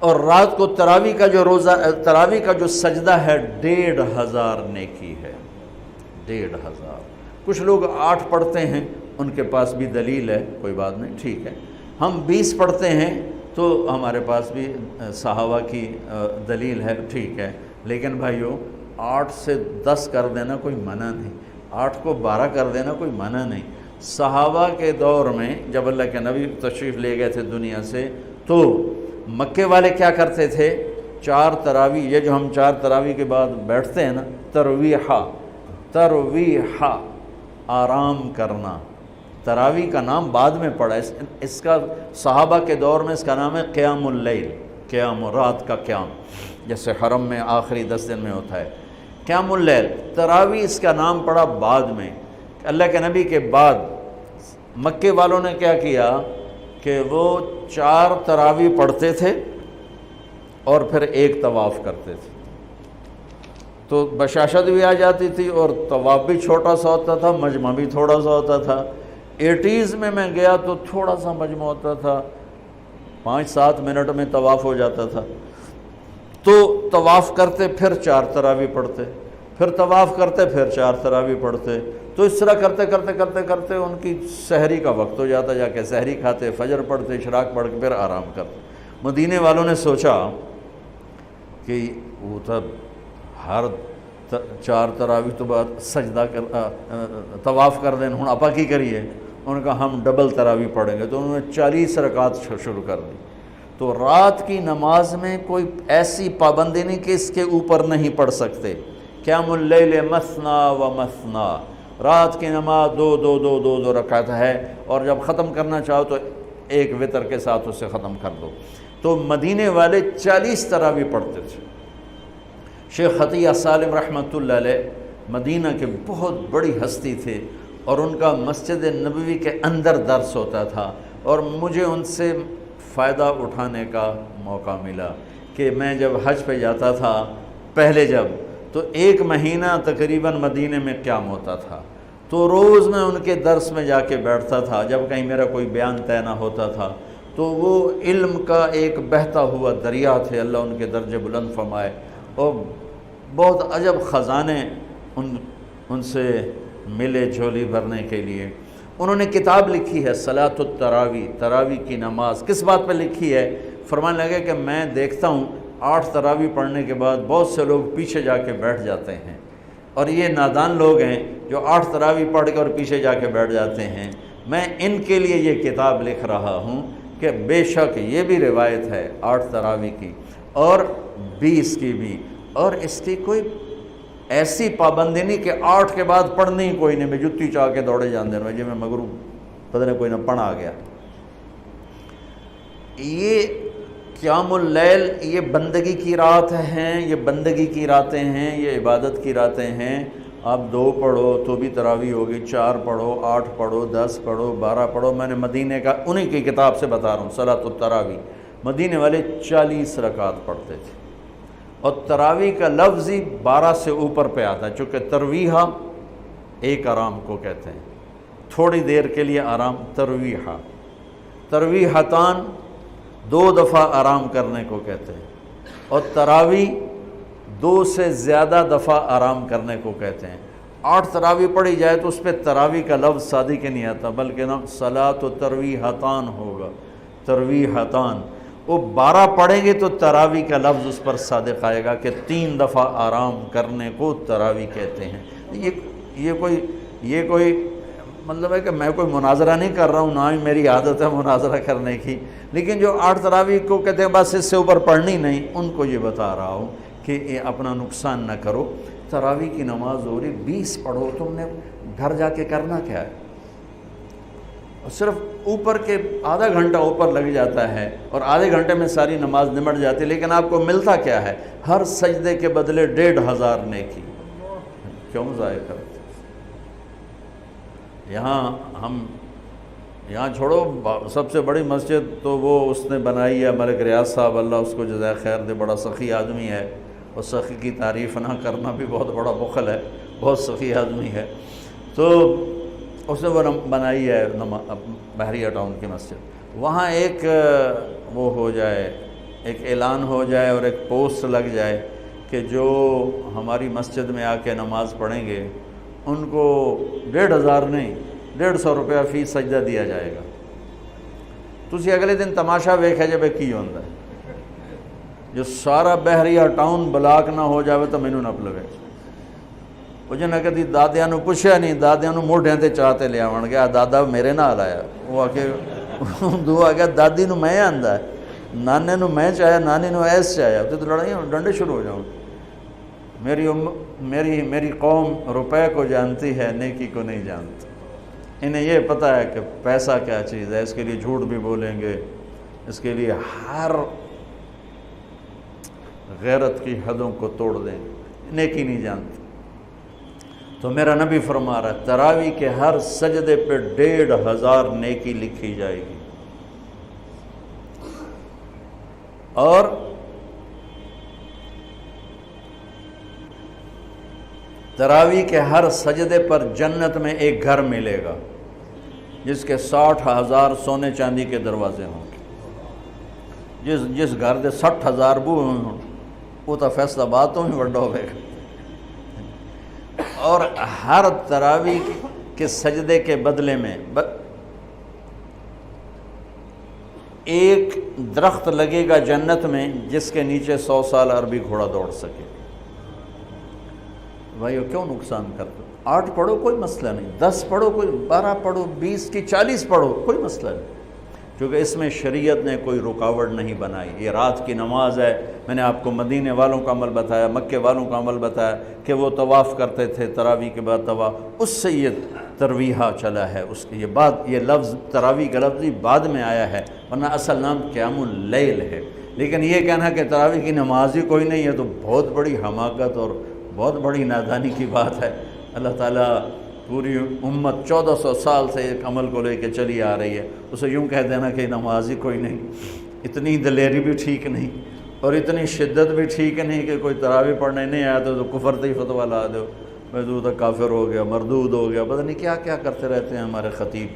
اور رات کو تراویح کا جو تراویح کا جو سجدہ ہے 1500 نیکی ہے، 1500۔ کچھ لوگ 8 پڑھتے ہیں، ان کے پاس بھی دلیل ہے، کوئی بات نہیں، ٹھیک ہے۔ ہم 20 پڑھتے ہیں تو ہمارے پاس بھی صحابہ کی دلیل ہے، ٹھیک ہے۔ لیکن بھائیو 8 سے 10 کر دینا کوئی منع نہیں، 8 کو 12 کر دینا کوئی منع نہیں۔ صحابہ کے دور میں جب اللہ کے نبی تشریف لے گئے تھے دنیا سے، تو مکے والے کیا کرتے تھے؟ 4 تراویح، یہ جو ہم 4 تراویح کے بعد بیٹھتے ہیں نا، ترویحہ آرام کرنا، تراویح کا نام بعد میں پڑا ہے، اس کا صحابہ کے دور میں اس کا نام ہے قیام اللیل، قیام رات کا قیام، جیسے حرم میں آخری 10 دن میں ہوتا ہے قیام اللیل۔ تراویح اس کا نام پڑا بعد میں، اللہ کے نبی کے بعد مکے والوں نے کیا کیا کہ وہ 4 تراویح پڑھتے تھے اور پھر 1 طواف کرتے تھے، تو بشاشت بھی آ جاتی تھی اور طواف بھی چھوٹا سا ہوتا تھا، مجمع بھی تھوڑا سا ہوتا تھا۔ 80s میں گیا تو تھوڑا سا مجمع ہوتا تھا، 5-7 منٹ میں طواف ہو جاتا تھا، تو طواف کرتے پھر 4 تراویح پڑھتے، پھر طواف کرتے پھر 4 تراویح پڑھتے، تو اس طرح کرتے کرتے کرتے کرتے ان کی سحری کا وقت ہو جاتا، جا کے سحری کھاتے، فجر پڑھتے، اشراق پڑھ کے پھر آرام کرتے۔ مدینے والوں نے سوچا کہ وہ تب ہر 4 تراویح تو بعد سجدہ طواف کر دیں، ہن آپا کی کریے؟ انہوں نے کہا ہم ڈبل تراویح پڑھیں گے، تو انہوں نے 40 رکعت شروع کر دی۔ تو رات کی نماز میں کوئی ایسی پابندی نہیں کہ اس کے اوپر نہیں پڑھ سکتے۔ قیام اللیل مثنا و مثنا، رات کی نماز 2 رکعت ہے، اور جب ختم کرنا چاہو تو 1 وتر کے ساتھ اسے ختم کر دو۔ تو مدینے والے 40 تراویح پڑھتے تھے۔ شیخ عطیہ سالم رحمۃ اللہ علیہ مدینہ کے بہت بڑی ہستی تھے، اور ان کا مسجد نبوی کے اندر درس ہوتا تھا، اور مجھے ان سے فائدہ اٹھانے کا موقع ملا کہ میں جب حج پہ جاتا تھا پہلے تو 1 مہینہ تقریباً مدینے میں قیام ہوتا تھا، تو روز میں ان کے درس میں جا کے بیٹھتا تھا، جب کہیں میرا کوئی بیان طے نہ ہوتا تھا، تو وہ علم کا ایک بہتا ہوا دریا تھے، اللہ ان کے درجے بلند فرمائے، اور بہت عجب خزانے ان سے ملے جھولی بھرنے کے لیے۔ انہوں نے کتاب لکھی ہے صلاۃ التراویح، تراویح کی نماز۔ کس بات پہ لکھی ہے؟ فرمانے لگے کہ میں دیکھتا ہوں 8 تراویح پڑھنے کے بعد بہت سے لوگ پیچھے جا کے بیٹھ جاتے ہیں، اور یہ نادان لوگ ہیں جو 8 تراویح پڑھ کے اور پیچھے جا کے بیٹھ جاتے ہیں۔ میں ان کے لیے یہ کتاب لکھ رہا ہوں کہ بے شک یہ بھی روایت ہے 8 تراویح کی اور 20 کی بھی، اور اس کی کوئی ایسی پابندی نہیں کہ 8 کے بعد پڑھنی ہی کوئی نہیں، میں جتی چاہ کے دوڑے جان دینا جی میں مغروب پتہ نہیں کوئی نہ پڑھ آ گیا۔ یہ قیام اللیل یہ بندگی کی رات ہیں، یہ بندگی کی راتیں ہیں، یہ عبادت کی راتیں ہیں۔ آپ 2 پڑھو تو بھی تراویح ہوگی، 4 پڑھو، 8 پڑھو، 10 پڑھو، 12 پڑھو۔ میں نے مدینے کا انہی کی کتاب سے بتا رہا ہوں صلاۃ التراویح، مدینے والے 40 رکعت پڑھتے تھے، اور تراویح کا لفظ ہی 12 سے اوپر پہ آتا ہے، چونکہ ترویحہ ایک آرام کو کہتے ہیں، تھوڑی دیر کے لیے آرام، ترویحہ، ترویحتان 2 دفعہ آرام کرنے کو کہتے ہیں، اور تراویح 2 سے زیادہ دفعہ آرام کرنے کو کہتے ہیں۔ 8 تراویح پڑھی جائے تو اس پہ تراویح کا لفظ صادق کے نہیں آتا، بلکہ نام صلاۃ و ترویحتان ہوگا، ترویحتان۔ وہ 12 پڑھیں گے تو تراویح کا لفظ اس پر صادق آئے گا کہ 3 دفعہ آرام کرنے کو تراویح کہتے ہیں۔ یہ کوئی مطلب ہے کہ میں کوئی مناظرہ نہیں کر رہا ہوں، نہ ہی میری عادت ہے مناظرہ کرنے کی، لیکن جو 8 تراویح کو کہتے ہیں بس اس سے اوپر پڑھنی نہیں، ان کو یہ بتا رہا ہوں کہ یہ اپنا نقصان نہ کرو۔ تراویح کی نماز ہو رہی 20 پڑھو، تم نے گھر جا کے کرنا کیا ہے؟ صرف اوپر کے آدھا گھنٹہ اوپر لگ جاتا ہے اور آدھے گھنٹے میں ساری نماز نمٹ جاتی ہے، لیکن آپ کو ملتا کیا ہے؟ ہر سجدے کے بدلے 1500 نیکی۔ کیوں ضائع کرتے؟ یہاں چھوڑو، سب سے بڑی مسجد تو وہ اس نے بنائی ہے ملک ریاض صاحب، اللہ اس کو جزائے خیر دے، بڑا سخی آدمی ہے، اور سخی کی تعریف نہ کرنا بھی بہت بڑا بخل ہے، بہت سخی آدمی ہے۔ تو اس نے وہ بنائی ہے بحریہ ٹاؤن کی مسجد، وہاں ایک وہ ہو جائے ایک اعلان ہو جائے اور ایک پوسٹ لگ جائے کہ جو ہماری مسجد میں آ کے نماز پڑھیں گے ان کو 1500 نہیں 150 روپیہ فی سجدہ دیا جائے گا. تسی اگلے دن تماشا ویکھے جے کی ہوندا ہے. جو سارا بحریہ ٹاؤن بلاک نہ ہو جاوے تو مینوں نہ پلوے. وہ جنہ کدی دادیاں نو پوچھیا نہیں، دادیاں نو موڈیاں تے چاہتے لے آون گیا دادا میرے نال آیا. وہ آ کے دو آ گیا دادی نو میں آندا ہے، نانے نو میں چاہیا، نانی نو ایس چاہیا، تو لڑائیاں ڈنڈے شروع ہو جاؤں. میری قوم روپے کو جانتی ہے، نیکی کو نہیں جانتی. انہیں یہ پتہ ہے کہ پیسہ کیا چیز ہے، اس کے لیے جھوٹ بھی بولیں گے، اس کے لیے ہر غیرت کی حدوں کو توڑ دیں گے، نیکی نہیں جانتی. تو میرا نبی فرما رہا ہے تراویح کے ہر سجدے پہ 1500 نیکی لکھی جائے گی. اور تراویح کے ہر سجدے پر جنت میں ایک گھر ملے گا جس کے 60,000 سونے چاندی کے دروازے ہوں گے. جس گھر دے 60,000 بوہے ہوں وہ تو فیصلہ آباد تو ہی وڈا ہوئے گا. اور ہر تراویح کے سجدے کے بدلے میں ایک درخت لگے گا جنت میں جس کے نیچے 100 سال عربی گھوڑا دوڑ سکے. بھائیو کیوں نقصان کرتے؟ 8 پڑھو کوئی مسئلہ نہیں، 10 پڑھو کوئی 12 پڑھو 20 کی 40 پڑھو کوئی مسئلہ نہیں، کیونکہ اس میں شریعت نے کوئی رکاوٹ نہیں بنائی. یہ رات کی نماز ہے. میں نے آپ کو مدینے والوں کا عمل بتایا، مکے والوں کا عمل بتایا کہ وہ طواف کرتے تھے تراویح کے بعد طواف. اس سے یہ ترویحہ چلا ہے. اس کی یہ لفظ تراویح کا لفظ ہی بعد میں آیا ہے، ورنہ اصل نام قیام اللیل ہے. لیکن یہ کہنا کہ تراویح کی نماز ہی کوئی نہیں ہے تو بہت بڑی حماقت اور بہت بڑی نادانی کی بات ہے. اللہ تعالیٰ پوری امت 1400 سال سے ایک عمل کو لے کے چلی آ رہی ہے، اسے یوں کہہ دینا کہ نماز ہی کوئی نہیں، اتنی دلیری بھی ٹھیک نہیں اور اتنی شدت بھی ٹھیک نہیں کہ کوئی تراویح پڑھنے نہیں آیا تو کفر ہی فتویٰ لا دو، میں تو کافر ہو گیا، مردود ہو گیا، پتہ نہیں کیا کیا کرتے رہتے ہیں ہمارے خطیب.